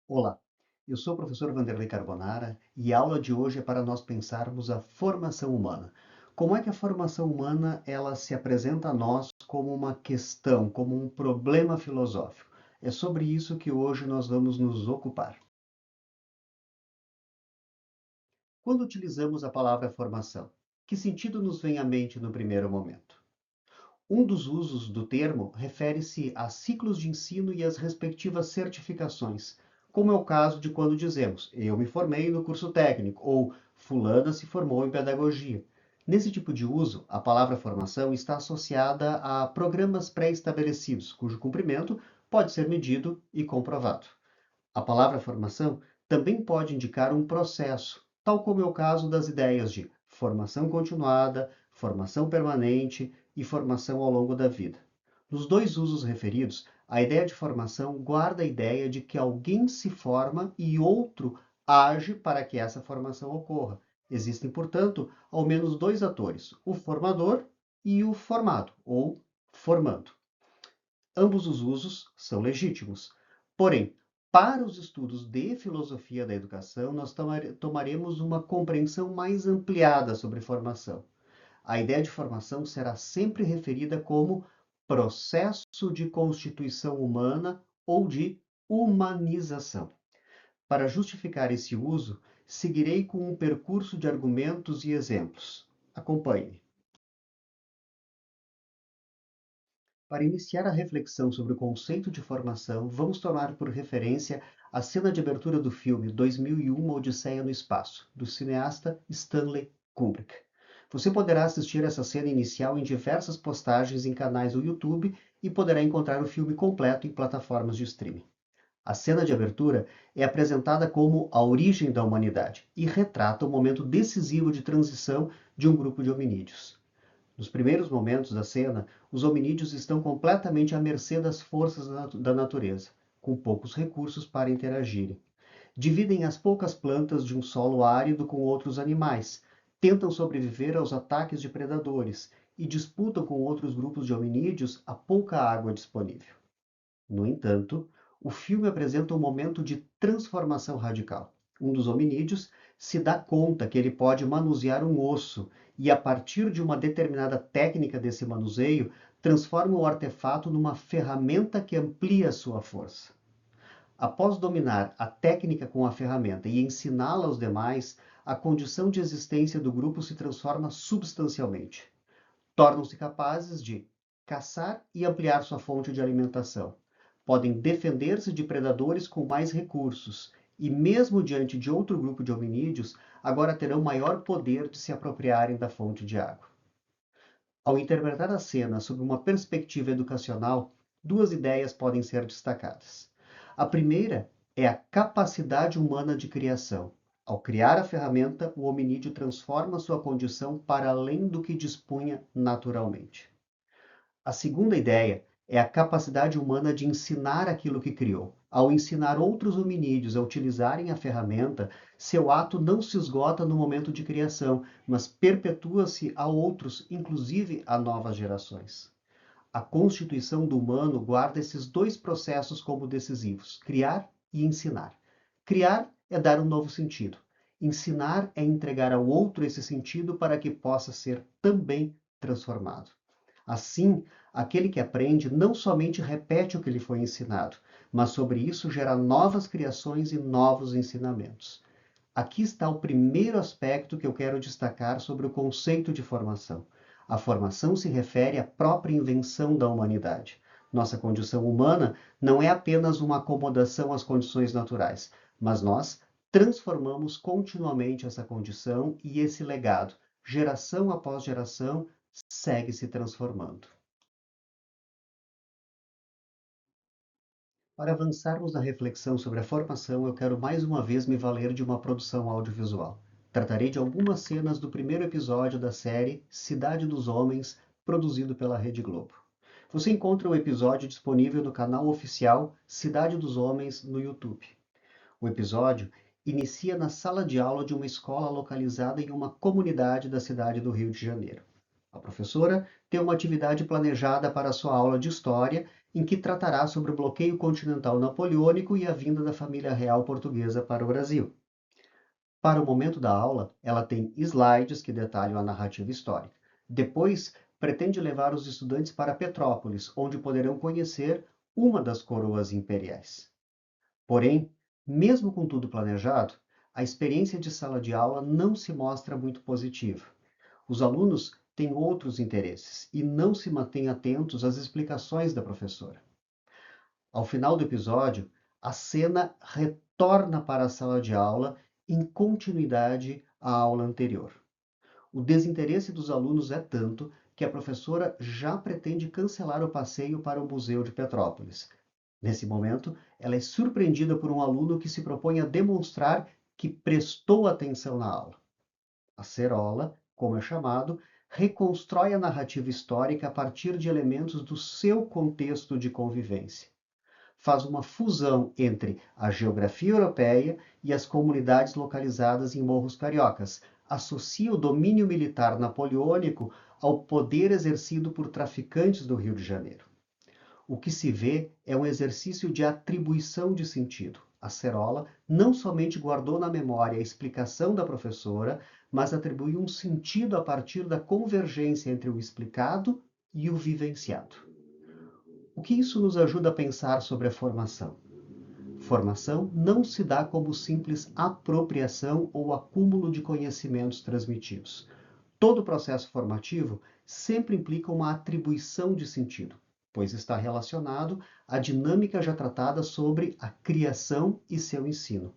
Olá, eu sou o professor Vanderlei Carbonara e a aula de hoje é para nós pensarmos a formação humana. Como é que a formação humana ela se apresenta a nós como uma questão, como um problema filosófico? É sobre isso que hoje nós vamos nos ocupar. Quando utilizamos a palavra formação, que sentido nos vem à mente no primeiro momento? Um dos usos do termo refere-se a ciclos de ensino e as respectivas certificações, como é o caso de quando dizemos eu me formei no curso técnico ou fulana se formou em pedagogia. Nesse tipo de uso, a palavra formação está associada a programas pré-estabelecidos, cujo cumprimento pode ser medido e comprovado. A palavra formação também pode indicar um processo, tal como é o caso das ideias de formação continuada, formação permanente e formação ao longo da vida. Nos dois usos referidos, a ideia de formação guarda a ideia de que alguém se forma e outro age para que essa formação ocorra. Existem, portanto, ao menos dois atores, o formador e o formado, ou formando. Ambos os usos são legítimos. Porém, para os estudos de filosofia da educação, nós tomaremos uma compreensão mais ampliada sobre formação. A ideia de formação será sempre referida como processo de constituição humana ou de humanização. Para justificar esse uso, seguirei com um percurso de argumentos e exemplos. Acompanhe. Para iniciar a reflexão sobre o conceito de formação, vamos tomar por referência a cena de abertura do filme 2001 Odisseia no Espaço, do cineasta Stanley Kubrick. Você poderá assistir essa cena inicial em diversas postagens em canais do YouTube e poderá encontrar o filme completo em plataformas de streaming. A cena de abertura é apresentada como a origem da humanidade e retrata o momento decisivo de transição de um grupo de hominídeos. Nos primeiros momentos da cena, os hominídeos estão completamente à mercê das forças da natureza, com poucos recursos para interagirem. Dividem as poucas plantas de um solo árido com outros animais, tentam sobreviver aos ataques de predadores e disputam com outros grupos de hominídeos a pouca água disponível. No entanto, o filme apresenta um momento de transformação radical. Um dos hominídeos se dá conta que ele pode manusear um osso e, a partir de uma determinada técnica desse manuseio, transforma o artefato numa ferramenta que amplia sua força. Após dominar a técnica com a ferramenta e ensiná-la aos demais, a condição de existência do grupo se transforma substancialmente. Tornam-se capazes de caçar e ampliar sua fonte de alimentação. Podem defender-se de predadores com mais recursos e, mesmo diante de outro grupo de hominídeos, agora terão maior poder de se apropriarem da fonte de água. Ao interpretar a cena sob uma perspectiva educacional, duas ideias podem ser destacadas. A primeira é a capacidade humana de criação. Ao criar a ferramenta, o hominídeo transforma sua condição para além do que dispunha naturalmente. A segunda ideia é a capacidade humana de ensinar aquilo que criou. Ao ensinar outros hominídeos a utilizarem a ferramenta, seu ato não se esgota no momento de criação, mas perpetua-se a outros, inclusive a novas gerações. A constituição do humano guarda esses dois processos como decisivos: criar e ensinar. Criar é dar um novo sentido. Ensinar é entregar ao outro esse sentido para que possa ser também transformado. Assim, aquele que aprende não somente repete o que lhe foi ensinado, mas sobre isso gera novas criações e novos ensinamentos. Aqui está o primeiro aspecto que eu quero destacar sobre o conceito de formação. A formação se refere à própria invenção da humanidade. Nossa condição humana não é apenas uma acomodação às condições naturais, mas nós transformamos continuamente essa condição e esse legado, geração após geração, segue se transformando. Para avançarmos na reflexão sobre a formação, eu quero mais uma vez me valer de uma produção audiovisual. Tratarei de algumas cenas do primeiro episódio da série Cidade dos Homens, produzido pela Rede Globo. Você encontra o episódio disponível no canal oficial Cidade dos Homens no YouTube. O episódio inicia na sala de aula de uma escola localizada em uma comunidade da cidade do Rio de Janeiro. A professora tem uma atividade planejada para sua aula de história em que tratará sobre o bloqueio continental napoleônico e a vinda da família real portuguesa para o Brasil. Para o momento da aula, ela tem slides que detalham a narrativa histórica. Depois, pretende levar os estudantes para Petrópolis, onde poderão conhecer uma das coroas imperiais. Porém, mesmo com tudo planejado, a experiência de sala de aula não se mostra muito positiva. Os alunos têm outros interesses e não se mantêm atentos às explicações da professora. Ao final do episódio, a cena retorna para a sala de aula em continuidade à aula anterior. O desinteresse dos alunos é tanto que a professora já pretende cancelar o passeio para o Museu de Petrópolis. Nesse momento, ela é surpreendida por um aluno que se propõe a demonstrar que prestou atenção na aula. A Cerola, como é chamado, reconstrói a narrativa histórica a partir de elementos do seu contexto de convivência. Faz uma fusão entre a geografia europeia e as comunidades localizadas em morros cariocas, associa o domínio militar napoleônico ao poder exercido por traficantes do Rio de Janeiro. O que se vê é um exercício de atribuição de sentido. A Cerola não somente guardou na memória a explicação da professora, mas atribuiu um sentido a partir da convergência entre o explicado e o vivenciado. O que isso nos ajuda a pensar sobre a formação? Formação não se dá como simples apropriação ou acúmulo de conhecimentos transmitidos. Todo processo formativo sempre implica uma atribuição de sentido, pois está relacionado à dinâmica já tratada sobre a criação e seu ensino.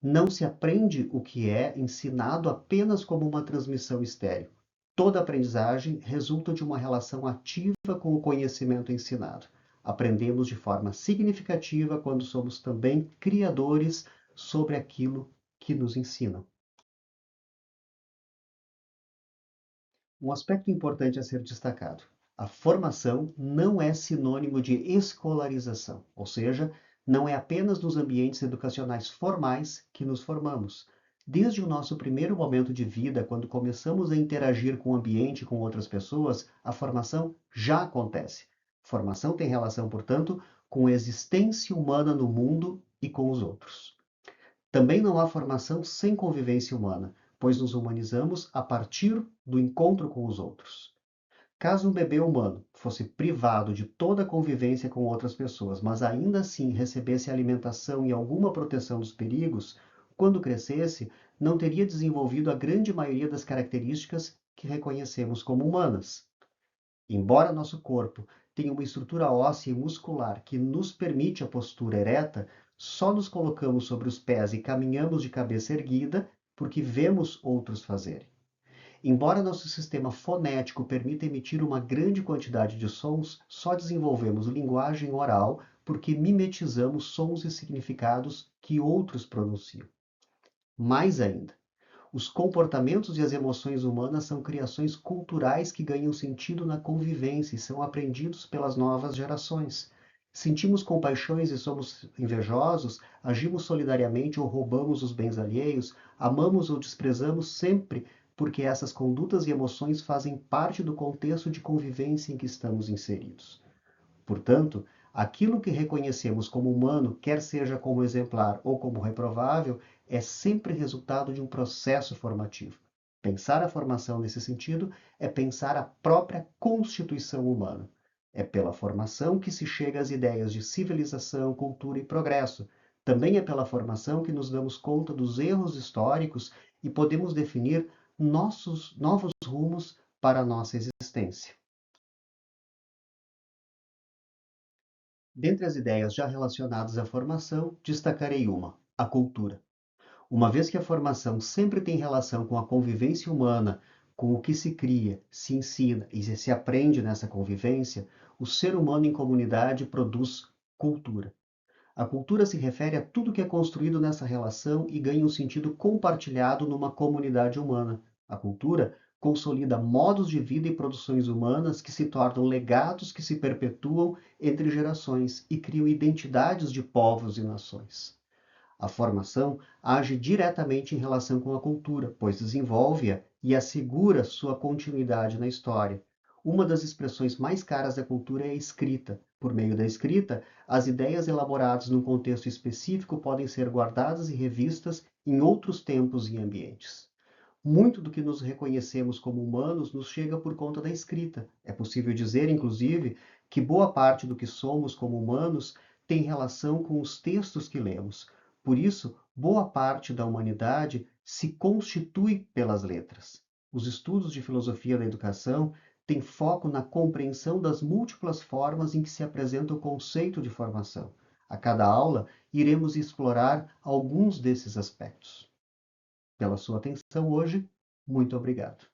Não se aprende o que é ensinado apenas como uma transmissão estéril. Toda aprendizagem resulta de uma relação ativa com o conhecimento ensinado. Aprendemos de forma significativa quando somos também criadores sobre aquilo que nos ensinam. Um aspecto importante a ser destacado: a formação não é sinônimo de escolarização, ou seja, não é apenas nos ambientes educacionais formais que nos formamos. Desde o nosso primeiro momento de vida, quando começamos a interagir com o ambiente e com outras pessoas, a formação já acontece. Formação tem relação, portanto, com a existência humana no mundo e com os outros. Também não há formação sem convivência humana, pois nos humanizamos a partir do encontro com os outros. Caso um bebê humano fosse privado de toda a convivência com outras pessoas, mas ainda assim recebesse alimentação e alguma proteção dos perigos, quando crescesse, não teria desenvolvido a grande maioria das características que reconhecemos como humanas. Embora nosso corpo tenha uma estrutura óssea e muscular que nos permite a postura ereta, só nos colocamos sobre os pés e caminhamos de cabeça erguida porque vemos outros fazerem. Embora nosso sistema fonético permita emitir uma grande quantidade de sons, só desenvolvemos linguagem oral porque mimetizamos sons e significados que outros pronunciam. Mais ainda, os comportamentos e as emoções humanas são criações culturais que ganham sentido na convivência e são aprendidos pelas novas gerações. Sentimos compaixões e somos invejosos, agimos solidariamente ou roubamos os bens alheios, amamos ou desprezamos sempre porque essas condutas e emoções fazem parte do contexto de convivência em que estamos inseridos. Portanto, aquilo que reconhecemos como humano, quer seja como exemplar ou como reprovável, é sempre resultado de um processo formativo. Pensar a formação nesse sentido é pensar a própria constituição humana. É pela formação que se chega às ideias de civilização, cultura e progresso. Também é pela formação que nos damos conta dos erros históricos e podemos definir nossos novos rumos para a nossa existência. Dentre as ideias já relacionadas à formação, destacarei uma: a cultura. Uma vez que a formação sempre tem relação com a convivência humana, com o que se cria, se ensina e se aprende nessa convivência, o ser humano em comunidade produz cultura. A cultura se refere a tudo que é construído nessa relação e ganha um sentido compartilhado numa comunidade humana. A cultura consolida modos de vida e produções humanas que se tornam legados que se perpetuam entre gerações e criam identidades de povos e nações. A formação age diretamente em relação com a cultura, pois desenvolve-a e assegura sua continuidade na história. Uma das expressões mais caras da cultura é a escrita. Por meio da escrita, as ideias elaboradas num contexto específico podem ser guardadas e revistas em outros tempos e ambientes. Muito do que nos reconhecemos como humanos nos chega por conta da escrita. É possível dizer, inclusive, que boa parte do que somos como humanos tem relação com os textos que lemos. Por isso, boa parte da humanidade se constitui pelas letras. Os estudos de filosofia da educação têm foco na compreensão das múltiplas formas em que se apresenta o conceito de formação. A cada aula, iremos explorar alguns desses aspectos. Pela sua atenção hoje, muito obrigado.